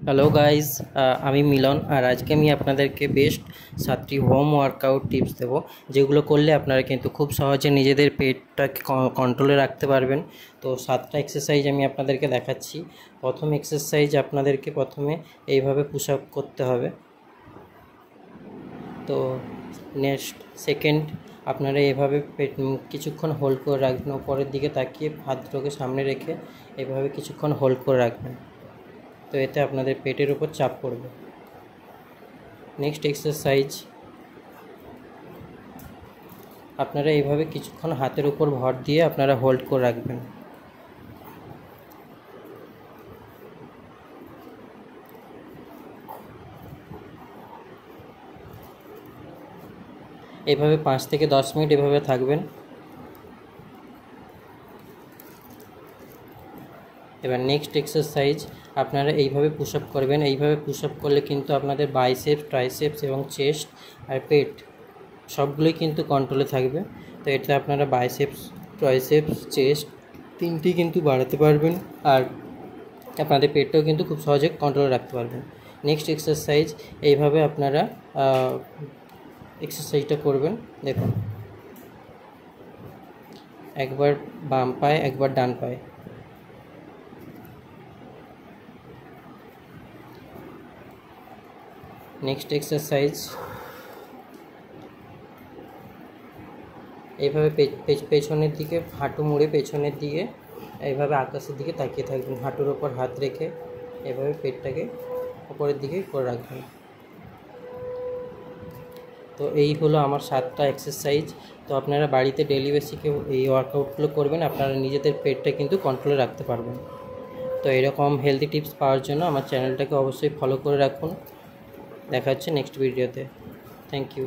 Hello guys, আমি মিলন। আর আজকে আমি আপনাদেরকে বেস্ট 7টি হোম ওয়ার্কআউট টিপস দেবো, যেগুলো করলে আপনারা কিন্তু খুব সহজে নিজেদের পেটটাকে কন্ট্রোলে রাখতে পারবেন। তো 7টা এক্সারসাইজ আমি আপনাদেরকে দেখাচ্ছি। প্রথম এক্সারসাইজ আপনাদেরকে প্রথমে এইভাবে পুশ আপ করতে হবে। তো নেক্সট সেকেন্ড আপনারা এভাবে কিছুক্ষণ হোল্ড করে রাখবেন, উপরের দিকে তাকিয়ে হাত দুটোকে সামনে রেখে এভাবে কিছুক্ষণ হোল্ড করে রাখবেন। তো এতে আপনাদের পেটের উপর চাপ পড়বে। নেক্সট এক্সারসাইজ আপনারা এইভাবে কিছুক্ষণ হাতের উপর ভর দিয়ে আপনারা হোল্ড করে রাখবেন। এভাবে 5 থেকে 10 মিনিট এভাবে থাকবেন। এবার নেক্সট এক্সারসাইজ আপনারা এইভাবে পুশ আপ করবেন। এইভাবে পুশ আপ করলে কিন্তু আপনাদের বাইসেপস, ট্রাইসেপস এবং চেস্ট আর পেট সবগুলোই কিন্তু কন্ট্রোলে থাকবে। তো এতে আপনারা বাইসেপস, ট্রাইসেপস, চেস্ট তিনটি কিন্তু বাড়াতে পারবেন, আর আপনাদের পেটটাও কিন্তু খুব সহজে কন্ট্রোলে রাখতে পারবেন। নেক্সট এক্সারসাইজ এইভাবে আপনারা এক্সারসাইজটা করবেন। দেখুন, একবার বাম পায়ে, একবার ডান পায়ে। নেক্সট এক্সারসাইজ এইভাবে পেছনের দিকে হাঁটু মুড়ে পেছনের দিকে এইভাবে আকাশের দিকে তাকিয়ে থাকবেন, হাঁটুর ওপর হাত রেখে এভাবে পেটটাকে উপরের দিকে করে রাখবেন। তো এই হলো আমার 7টা এক্সারসাইজ। তো আপনারা বাড়িতে ডেলি বেসিকে এই ওয়ার্কআউটগুলো করবেন, আপনারা নিজেদের পেটটা কিন্তু কন্ট্রোলে রাখতে পারবেন। তো এরকম হেলদি টিপস পাওয়ার জন্য আমার চ্যানেলটাকে অবশ্যই ফলো করে রাখুন। দেখা হচ্ছে নেক্সট ভিডিওতে। Thank you.